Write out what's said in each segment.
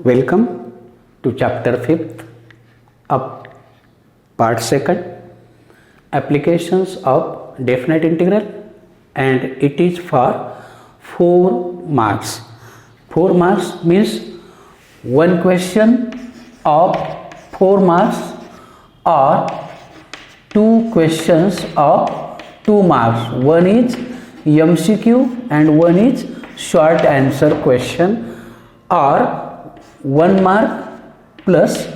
Welcome to chapter 5th of part 2nd, applications of definite integral, and it is for 4 marks. 4 marks means one question of 4 marks or 2 questions of 2 marks. One is MCQ and one is short answer question, or 1 mark plus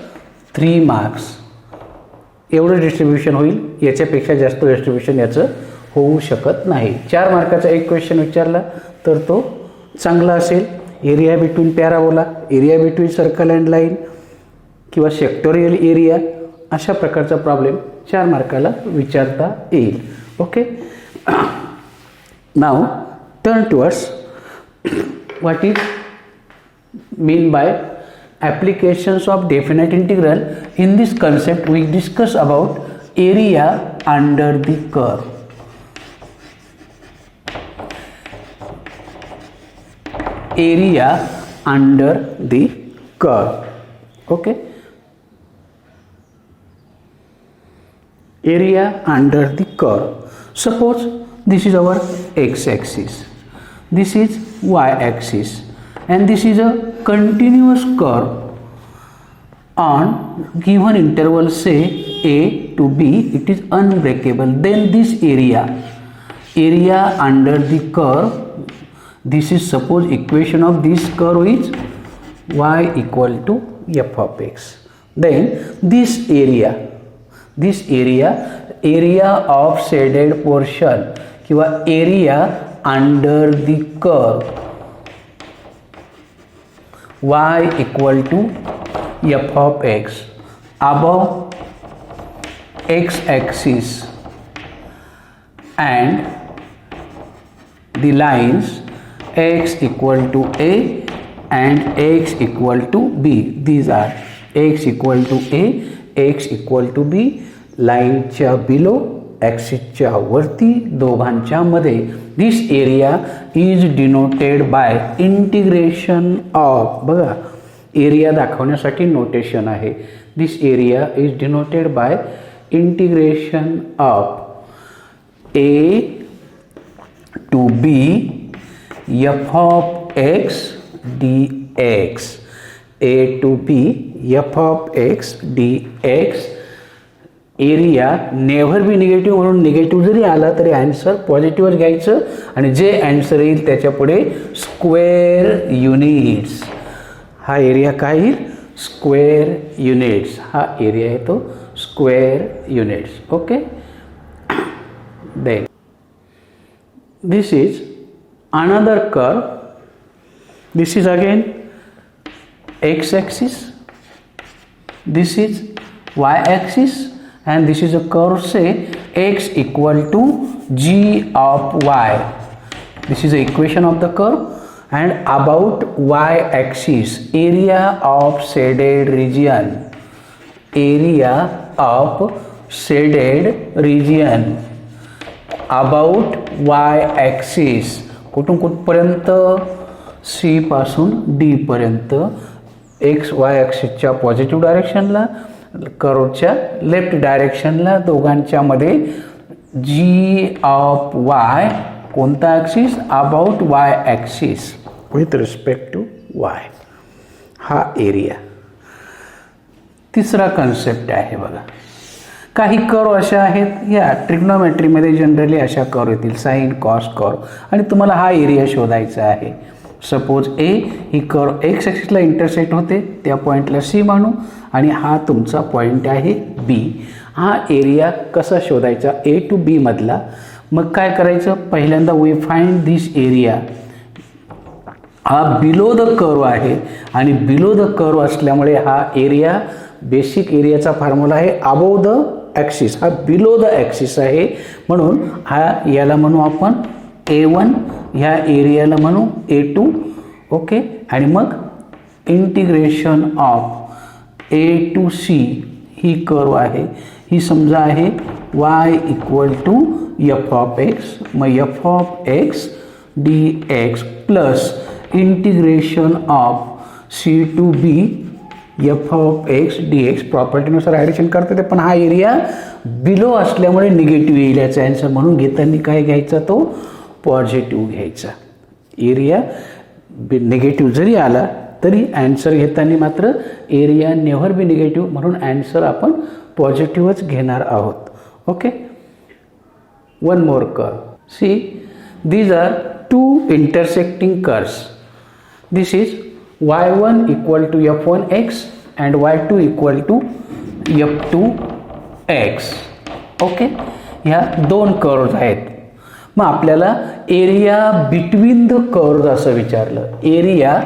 3 marks. एवढं distribution होईल. याच्यापेक्षा जास्त distribution याचं होऊ शकत नाही. 4 मार्काचा एक question विचारला तर तो चांगला असेल. Area between parabola, area between circle and line किंवा सेक्टोरियल एरिया, अशा प्रकारचा प्रॉब्लेम 4 मार्काला विचारता येईल. Okay, now turn towards what is mean by applications of definite integral. In this concept we discuss about area under the curve. Area under the curve. Okay, area under the curve. Suppose this is our x axis, this is y axis, and this is a continuous curve on given interval, say a to b, it is unbreakable. Then this area under the curve, this is suppose equation of this curve is y equal to f of x. Then this area of shaded portion किंवा area under the curve y equal to f of x above x axis and the lines x equal to a and x equal to b. These are x equal to a, x equal to b. लाईनच्या below, ॲक्सिसच्या वरती, दोघांच्या मध्ये. This area is denoted by integration of. बघा, area दाखवण्यासाठी notation आहे. This area is denoted by integration of A to B F of X D X. A to B F of X D X. Area never be negative, म्हणून negative जरी आला तरी answer पॉझिटिव्हच घ्यायचं आणि जे answer येईल त्याच्या पुढे स्क्वेअर युनिट्स. हा एरिया काय येईल? Square units. हा एरिया येतो square units. Okay, then this is another curve. This is again X axis, this is Y axis, and this is a curve, say x equal to g of y. This is the equation of the curve. And about y axis, area of shaded region, area of shaded region about y axis, कुठून कुठपर्यंत? c पासून d पर्यंत. x y ॲक्सिसच्या positive डायरेक्शनला, कर्वच्या left डायरेक्शनला, दोघांच्या मध्ये जी ऑफ वाय. कोणता axis? About Y axis with respect to Y. हा एरिया. तिसरा कन्सेप्ट आहे बघा. काही कर्व अशा आहेत, या ट्रिग्नोमेट्रीमध्ये जनरली अशा कर्व येतील, साइन कॉस कर्व, आणि तुम्हाला हा एरिया शोधायचा आहे. सपोज ए ही कर्व एक्स ॲक्सिसला इंटरसेक्ट होते, त्या पॉईंटला सी मानू, आणि हा तुमचा पॉईंट आहे बी. हा एरिया कसा शोधायचा? ए टू बी मधला. मग काय करायचं? पहिल्यांदा वी फाइंड दिस एरिया. हा बिलो द कर्व आहे आणि बिलो द कर्व असल्यामुळे हा एरिया, बेसिक एरियाचा फॉर्म्युला आहे अबोव द ॲक्सिस. हा बिलो द ॲक्सिस आहे, म्हणून हा याला म्हणू आपण A1, ह्या एरियाला म्हणू A2. ओके, आणि मग integration of A to C. ही कर्व आहे, ही समजा आहे y equal to F of X. मग F of X D X plus integration of C2B F of X D X प्रॉपर्टीनुसार ॲडिशन करता येते, पण हा एरिया बिलो असल्यामुळे निगेटिव्ह येईल याचा आन्सर. म्हणून घेताना काय घ्यायचा, तो पॉझिटिव्ह घ्यायचा. एरिया निगेटिव्ह जरी आला तरी ॲन्सर घेताना मात्र एरिया नेव्हर बी निगेटिव्ह, म्हणून ॲन्सर आपण पॉझिटिव्हच घेणार आहोत. Okay, one more curve. See, these are two intersecting curves. This is y1 equal to f1x and y2 equal to f2x. Okay, ह्या दोन कर्व्स आहेत. मग आपल्याला एरिया बिटवीन द कर्व्स असं विचारलं. Area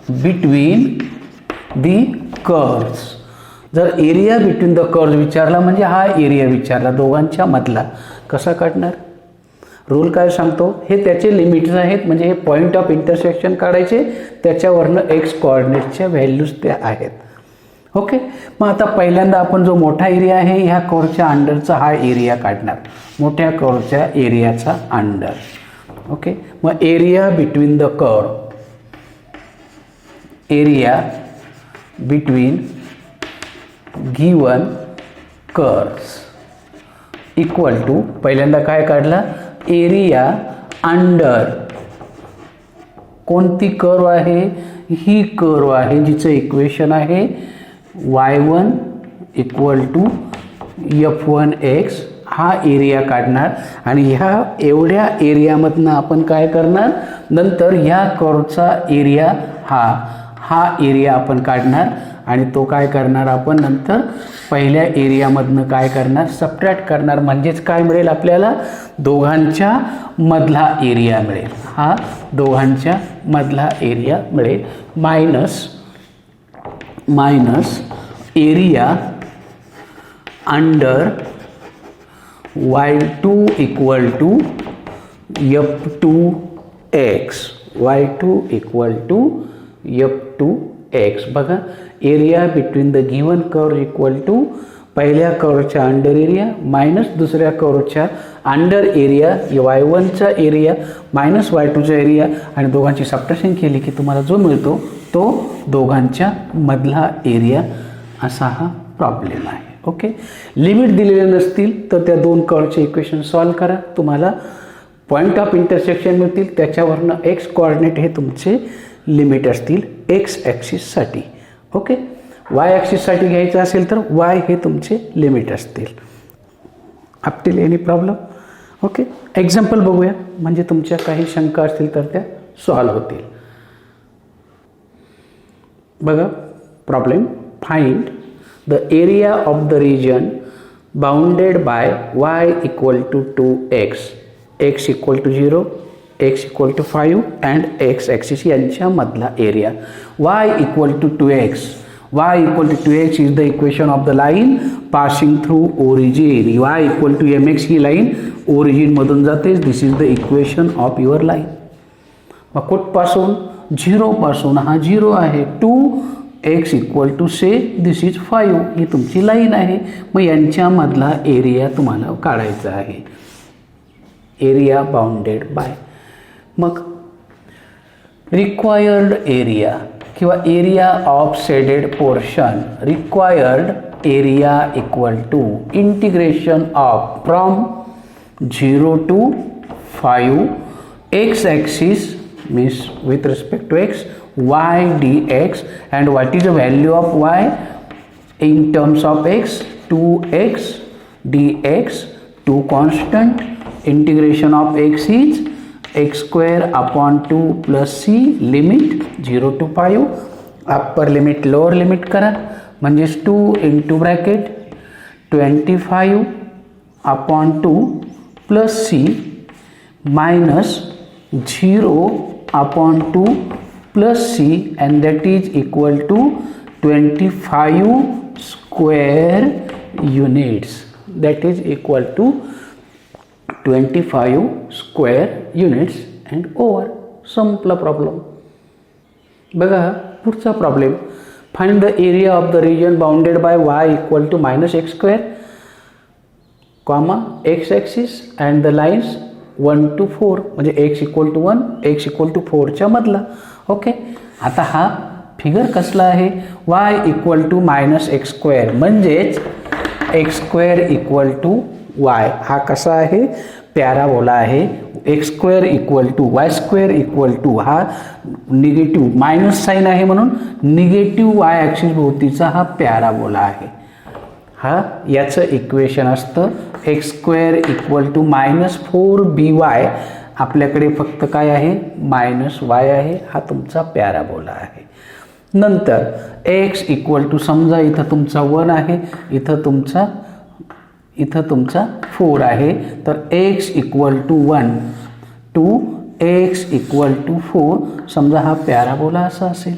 between the curves. जर area between the curves विचारला म्हणजे हा एरिया विचारला दोघांच्या मधला. कसा काढणार? रूल काय सांगतो, हे त्याचे लिमिट्स आहेत, म्हणजे हे पॉईंट ऑफ इंटरसेक्शन काढायचे, त्याच्यावरनं एक्स कोऑर्डिनेटच्या व्हॅल्यूज त्या आहेत. ओके, मग आता पहिल्यांदा आपण जो मोठा एरिया आहे ह्या कर्वच्या अंडरचा हा एरिया काढणार, मोठ्या कर्वच्या एरियाचा अंडर. ओके, मग area between the curve, area between given curves equal to, पहिल्यांदा काय काढला, एरिया अंडर कोणती कर्व आहे, ही कर्व आहे जिचं इक्वेशन आहे y1 इक्वल टू f1x. हा एरिया काढणार आणि ह्या एवढ्या एरियामधनं आपण काय करणार, नंतर ह्या कर्वचा एरिया हा एरिया आपण काढणार आणि तो काय करणार आपण नंतर पहिल्या एरियामधनं काय करणार, सबट्रॅक्ट करणार. म्हणजेच काय मिळेल आपल्याला, दोघांच्या मधला एरिया मिळेल. हा दोघांच्या मधला एरिया मिळेल. Minus area under y2 equal to f2x. y2 equal to f2x. बघा, area between the given curve equal to पहिल्या कर्वच्या अंडर एरिया मायनस दुसऱ्या कर्वच्या अंडर एरिया, y1चा एरिया मायनस y2चा एरिया, आणि दोघांची सबट्रॅक्शन केली की तुम्हाला जो मिळतो तो दोघांच्या मधला एरिया. असा हा प्रॉब्लेम आहे. ओके, लिमिट दिलेले नसतील तर त्या दोन कर्वचे इक्वेशन सॉल्व करा, तुम्हाला पॉईंट ऑफ इंटरसेक्शन मिळतील, त्याच्यावरनं एक्स कोऑर्डिनेट हे तुमचे लिमिट असतील एक्स ॲक्सिससाठी. ओके, वाय ॲक्सिससाठी घ्यायचं असेल तर वाय हे तुमचे लिमिट असतील. अपटील एनी प्रॉब्लेम? ओके, एक्झाम्पल बघूया, म्हणजे तुमच्या काही शंका असतील तर त्या सॉल्व होतील. बघा problem, find the area of the region bounded by y equal to 2x, x equal to 0, x equal to 5 and x axis यांच्यामधला area. y equal to 2x, y equal to 2x is the equation of the line passing through origin. y equal to mx ही line ओरिजिनमधून जाते. This is the equation of your line. मग कुठपासून, 0 पासून. हा 0 आहे. 2x equal to say this is 5, ही तुमची लाईन आहे. मग यांच्यामधला एरिया तुम्हाला काढायचा आहे, एरिया बाउंडेड बाय. मग रिक्वायर्ड एरिया किंवा area of shaded portion, required area equal to integration of from 0 to 5 x axis means with respect to x, y dx, and what is the value of y in terms of x, 2x dx, 2 constant, integration of x is x square upon 2 plus c, limit 0 to 5, upper limit lower limit करा, म्हणजेच 2 into bracket 25 upon 2 plus c minus 0 upon 2 plus c, and that is equal to 25 square units. That is equal to 25 square units and over. संपला problem. बघा पुढचा problem, find the area of the region bounded by y equal to minus X square comma X axis and the lines 1 to 4, म्हणजे x equal to 1 x equal to 4च्या मधला. Okay, आता हा figure कसला आहे, y equal to minus X square, म्हणजेच X square equal to Y. हा कसा आहे, पॅराबोला आहे. X square equal to Y square equal to, हा निगेटिव्ह मायनस साईन आहे म्हणून निगेटिव्ह वाय ॲक्सिस भोवतीचा हा पॅराबोला आहे. हा याचं इक्वेशन असतं X square equal to minus 4by. आपल्याकडे फक्त काय आहे, मायनस वाय आहे. हा तुमचा पॅराबोला आहे. नंतर एक्स इक्वल टू, समजा इथं तुमचा 1 आहे, इथं तुमचा 4 आहे, तर X equal to 1 to X equal to 4, समजा हा पॅराबोला असा असेल.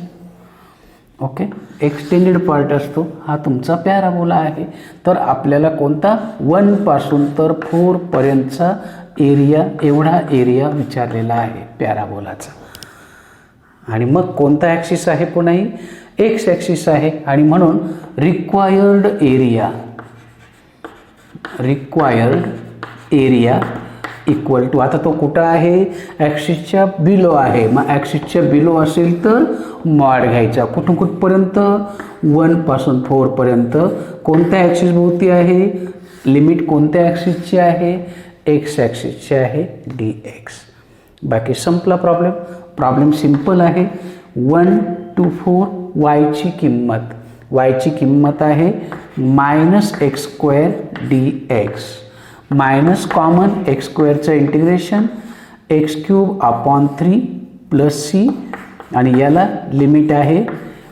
ओके, एक्सटेंडेड पार्ट असतो, हा तुमचा पॅराबोला आहे. तर आपल्याला कोणता, 1 पासून तर 4 पर्यंतचा एरिया, एवढा एरिया विचारलेला आहे पॅराबोलाचा. आणि मग कोणता ॲक्सिस आहे, पुन्हाही एक्स ॲक्सिस आहे. आणि म्हणून रिक्वायर्ड एरिया इक्वल टू, आता तो कुठं आहे, ॲक्सिसच्या बिलो आहे. मग ॲक्सिसच्या बिलो असेल तर मॉड घ्यायचा. कुठून कुठपर्यंत, 1 पासून 4 पर्यंत. कोणत्या ॲक्सिस भोवती आहे, लिमिट कोणत्या ॲक्सिसची आहे, एक्स ॲक्सिसची आहे, dx. बाकी संपला प्रॉब्लेम. प्रॉब्लेम सिंपल आहे. 1 to 4 वायची किंमत आहे minus X square dx, minus common X स्क्वेअरचं integration X cube upon 3 plus C, आणि याला लिमिट आहे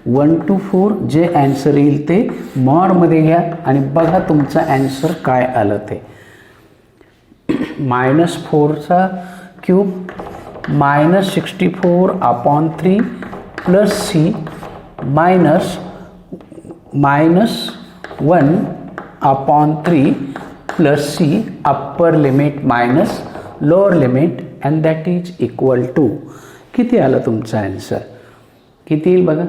1 to 4. जे ॲन्सर येईल ते मॉडमध्ये घ्या आणि बघा तुमचा ॲन्सर काय आलं ते. मायनस 4चा cube minus 64 upon 3 plus C minus 1 upon 3 plus C, upper limit minus lower limit, and that is equal to. किती आलं तुमचा ॲन्सर, किती येईल बघा.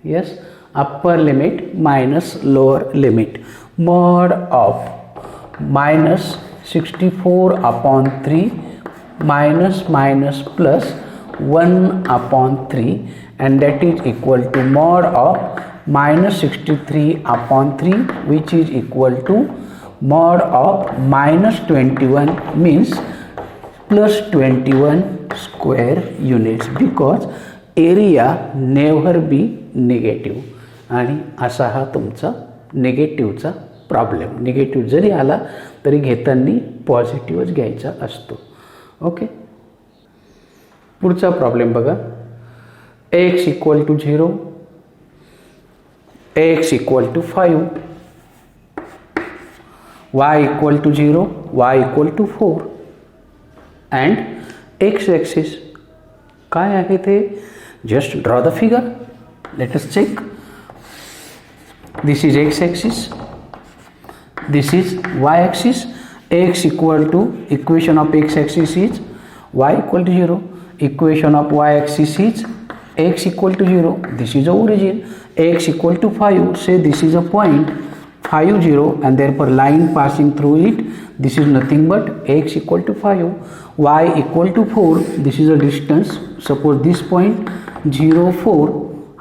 Yes, upper limit minus lower limit. Mod of minus 64 upon 3 minus plus 1 upon 3, and that is equal to mod of minus 63 upon 3, which is equal to mod of minus 21, means plus 21 square units, because area never be negative. आणि असा हा तुमचा निगेटिव्हचा problem. Negative जरी आला तरी घेताना पॉझिटिव्हच घ्यायचा असतो. ओके, पुढचा प्रॉब्लेम बघा. x equal to 0, x equal to 5, y equal to 0, y equal to 4, and x axis काय आहे ते. Just draw the figure. Let us check. This is x axis, this is y axis. x equal to, equation of x axis is y equal to 0, equation of y axis is x equal to 0. This is the origin. X equal to 5, say this is a point 5 0, and therefore line passing through it, this is nothing but x equal to 5. Y equal to 4, this is a distance. Suppose this point 0 4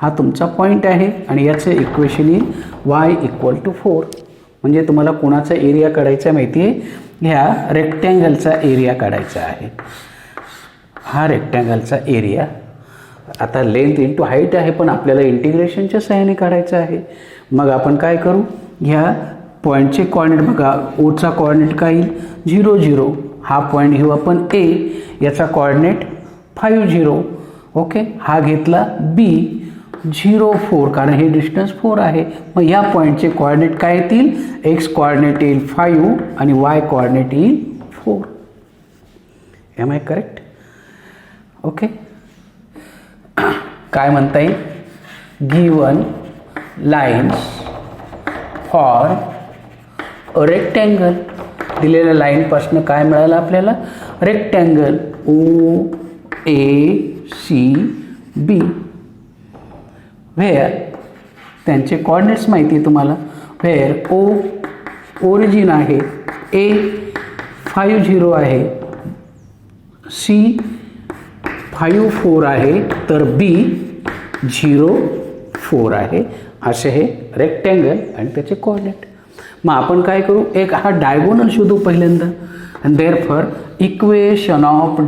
हा तुमचा point आहे आणि याचं equation येईल y equal to 4. म्हणजे तुम्हाला कोणाचा area काढायचा माहिती आहे, ह्या रेक्टँगलचा एरिया काढायचा आहे. हा रेक्टँगलचा एरिया, आता लेंथ इंटू हाईट आहे, पण आपल्याला इंटिग्रेशनच्या सहाय्याने काढायचं आहे. मग आपण काय करू, ह्या पॉईंटचे कॉर्डिनेट बघा. ओचा कॉर्डिनेट काय येईल 0 0, हा पॉईंट घेऊ आपण ए, याचा कॉर्डिनेट 5 0. ओके, हा घेतला बी 0 4, कारण हे डिस्टन्स 4 आहे. मग या पॉईंटचे कॉर्डिनेट काय येतील, एक्स कॉर्डिनेट येईल 5 आणि वाय कॉर्डिनेट येईल 4. M I correct. ओके, काय म्हणता येईल, given lines for a rectangle. दिलेल्या लाईनपासून काय मिळालं आपल्याला, rectangle O A C B, where त्यांचे कॉर्डिनेट्स माहिती आहे तुम्हाला. व्हेअर ओ ओरिजिन आहे, ए 5 0 आहे, सी 5 4 आहे, तर बी 0 4 आहे. असे हे रेक्टँगल आणि त्याचे कोऑर्डिनेट. मग आपण काय करू, एक हा डायगोनल शोधू पहिल्यांदा. आणि therefore equation of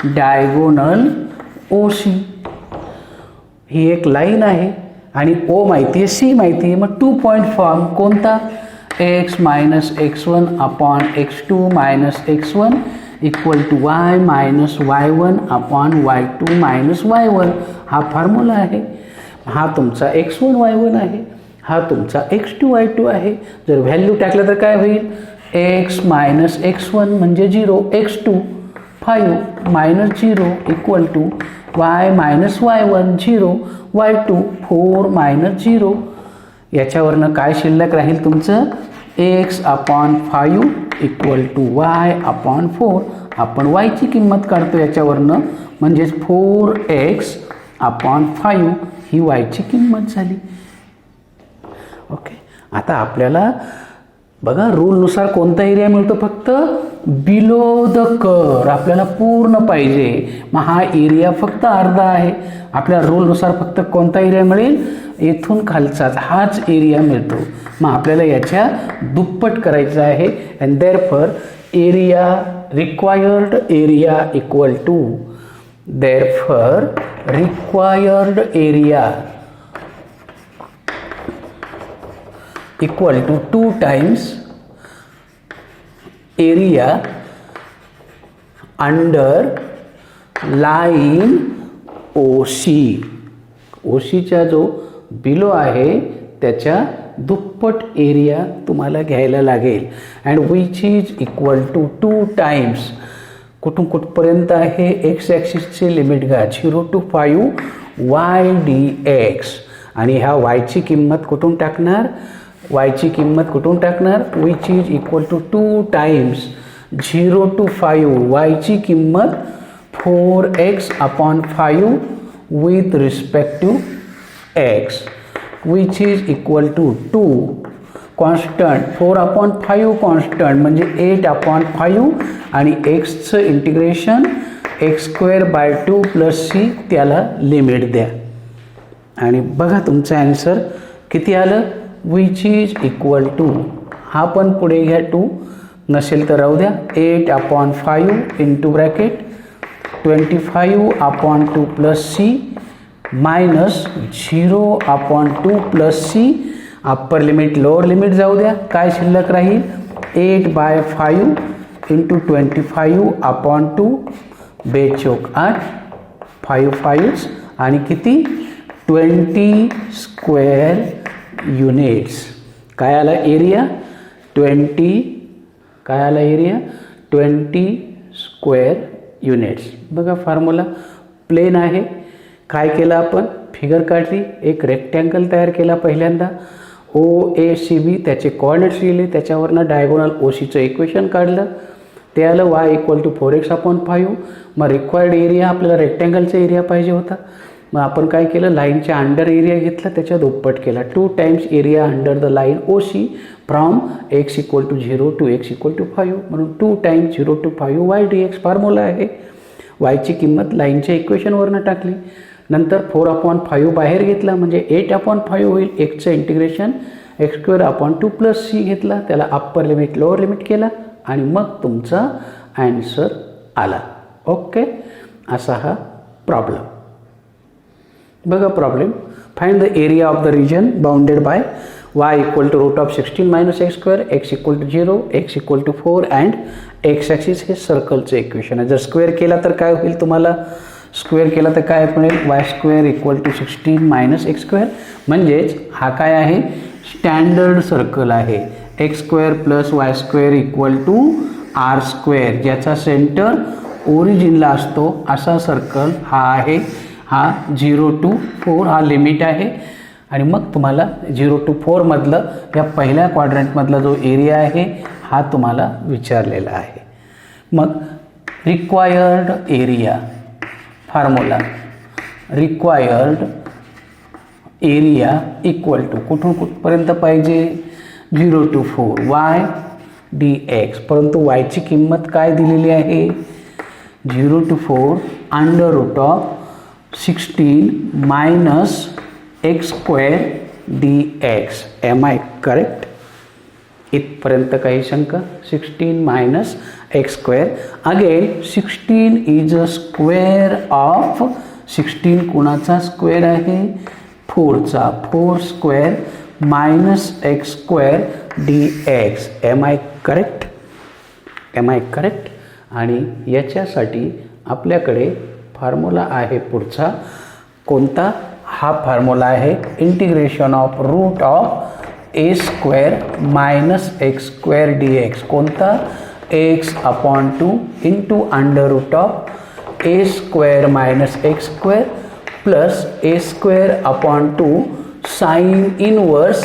diagonal OC. ही एक लाईन आहे आणि O माहिती आहे, C माहिती आहे. मग 2 पॉईंट फॉर्म कोणता, x minus x1 upon x2 minus x1 equal to y minus y1 upon y2 minus y1. हा फॉर्म्युला आहे. हा तुमचा x1 y1 आहे, हा तुमचा x2 y2 आहे. जर व्हॅल्यू टाकलं तर काय होईल, x मायनस x1 म्हणजे 0, x2 5 minus 0 equal to y minus y1 0, y2 4 minus 0. याच्यावरनं काय शिल्लक राहील तुमचं, x upon 5 equal to y upon 4. आपण yची किंमत काढतो याच्यावरनं, म्हणजेच 4x अपॉन 5 ही yची किंमत झाली. ओके. आता आपल्याला बघा रूलनुसार कोणता एरिया मिळतो, फक्त बिलो द कर्व. आपल्याला पूर्ण पाहिजे, मग हा एरिया फक्त अर्धा आहे. आपल्या रूलनुसार फक्त कोणता एरिया मिळेल, येथून खालचाच हाच एरिया मिळतो. मग आपल्याला याच्या दुप्पट करायचं आहे. And therefore required area equal to equal to 2 times area under line OC. OCचा जो बिलो आहे त्याच्या दुप्पट एरिया तुम्हाला घ्यायला लागेल. And which is equal to 2 times कुठून कुठपर्यंत आहे, एक्स ॲक्सिसचे लिमिट घ्या 0 to 5 ydx. आणि ह्या yची किंमत कुठून टाकणार, which is equal to 2 times 0 to 5 yची किंमत 4x upon 5 with respect to x, which is equal to 2 constant 4 upon 5 constant म्हणजे 8 अपॉन 5 आणि एक्सचं इंटिग्रेशन x² 2 + c त्याला लिमिट द्या. आणि बघा तुमचं ॲन्सर किती आलं, विच इज इक्वल टू, हा पण पुढे घ्या 2, नसेल तर राहू द्या, 8 upon 5 into bracket 25 upon 2 + c minus 0 upon 2 + c. Upper limit lower limit जाऊ द्या, काय शिल्लक राहील, 8/5 इंटू 25 अपॉन 2 बेचोक 8 5 5 आणि किती 20 स्क्वेअर युनिट्स. काय आला एरिया 20, काय आला एरिया 20 स्क्वेअर युनिट्स. बघा फॉर्म्युला प्लेन आहे. काय केलं आपण, फिगर काढली, एक रेक्टँगल तयार केला पहिल्यांदा, OACB त्याचे कोऑर्डिनेट्स लिहिले, त्याच्यावरनं डायगोनल OCचं इक्वेशन काढलं, ते आलं y equal to 4x upon 5. मग रिक्वायर्ड एरिया आपल्याला रेक्टँगलचा एरिया पाहिजे होता. मग आपण काय केलं, लाईनच्या अंडर एरिया घेतला, त्याच्या दुप्पट केला, 2 times area under the line OC from x equal to 0 to x equal to 5. म्हणून 2 टाइम्स 0 to 5 ydx फॉर्म्युला आहे. yची किंमत लाईनच्या इक्वेशनवरनं टाकली, नंतर 4 अपॉन 5 बाहेर घेतला म्हणजे 8 अपॉन 5 होईल. एक्सचं इंटिग्रेशन x² अपॉन 2 + c घेतला, त्याला अप्पर लिमिट लोअर लिमिट केला आणि मग तुमचा ॲन्सर आला. ओके, असा हा प्रॉब्लेम. बघा problem, find the area of the region bounded by y equal to √16 - x², x equal to 0, x equal to 4 and x axis हे सर्कलचं इक्वेशन आहे. जर स्क्वेअर केला तर काय होईल, तुम्हाला स्क्वेअर केला तर काय मिळेल, y² इक्वल टू 16 - x². म्हणजेच हा काय आहे, स्टँडर्ड सर्कल आहे. x² + y² equal to r², ज्याचा सेंटर ओरिजिनला असतो असा सर्कल हा आहे. हा 0 to 4 हा लिमिट आहे. आणि मग तुम्हाला 0 to 4 मधलं या पहिल्या क्वाड्रंटमधला जो एरिया आहे हा तुम्हाला विचारलेला आहे. मग required area formula, required area equal to कुठून कुठपर्यंत पाहिजे, 0 to 4 y dx. परंतु yची किंमत काय दिलेली आहे, 0 to 4 under root of 16 minus x square dx. Am I correct? इथपर्यंत काही शंका? 16 minus x square. Again 16 is a square of 16 कुणाचा स्क्वेअर आहे? 4चा. 4 square minus x square dx. Am I correct? Am I correct? आणि याच्यासाठी आपल्याकडे formula आहे पुढचा. कोणता? हा फॉर्म्युला आहे integration of root of A square minus X square D X. कोणता? X upon 2 into under root of A square minus X square plus A square upon 2 sine inverse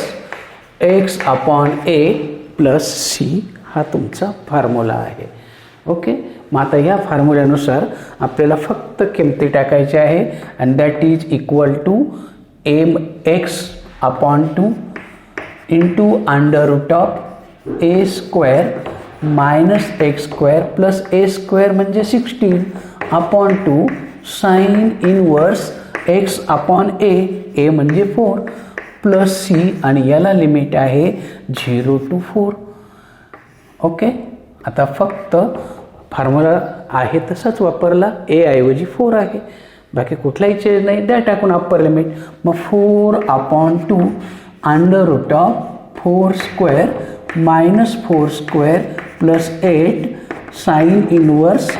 X upon A plus C. हा तुमचा formula आहे. Okay. मग आता या फॉर्म्युल्यानुसार आपल्याला फक्त किमती टाकायच्या आहे and that is equal to M X upon 2 into under root of A square minus X square plus A square म्हणजे 16 upon 2 sine inverse X upon A म्हणजे 4 प्लस सी आणि याला लिमिट आहे 0 to 4. ओके. आता फक्त formula आहे तसाच वापरला. ए ऐवजी 4 आहे. बाकी कुठलाही चेंज नाही. द्या टाकून अप्पर लिमिट. मग 4 upon 2 under root of 4 square minus 4 square plus 8 sine inverse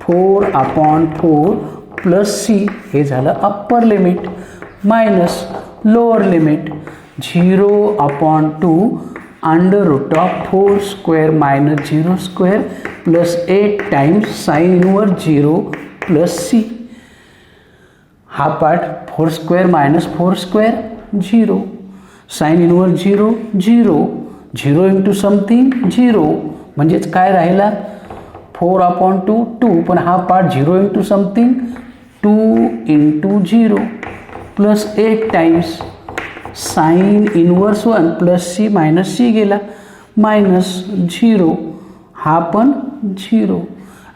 4 upon 4 plus C. हे झालं upper limit minus lower limit 0 upon 2 under root of 4 square minus 0 square plus 8 times sine inverse 0 plus C. हा part 4 square minus 4 square 0 sine inverse 0 0 0 into something 0 म्हणजेच काय राहिला 4 upon 2 2 पण हा part 0 into something 2 into 0 plus 8 times sine inverse 1 plus C minus C गेला minus 0 हा पण 0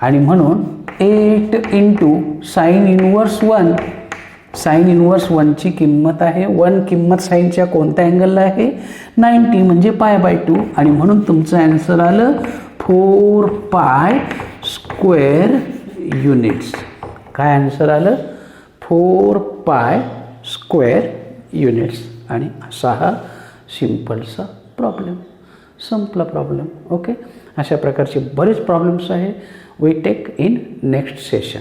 आणि म्हणून 8 into sine inverse 1. Sine inverse 1ची किंमत आहे 1 किंमत साईनच्या कोणत्या अँगलला आहे 90 म्हणजे π/2 आणि म्हणून तुमचं आन्सर आलं 4 पाय स्क्वेअर युनिट्स. काय आन्सर आलं 4 पाय स्क्वेअर युनिट्स. आणि असा हा सिम्पलचा प्रॉब्लेम. संपला प्रॉब्लेम. ओके. अशा प्रकारचे बरेच प्रॉब्लेम्स आहे. We take in next session.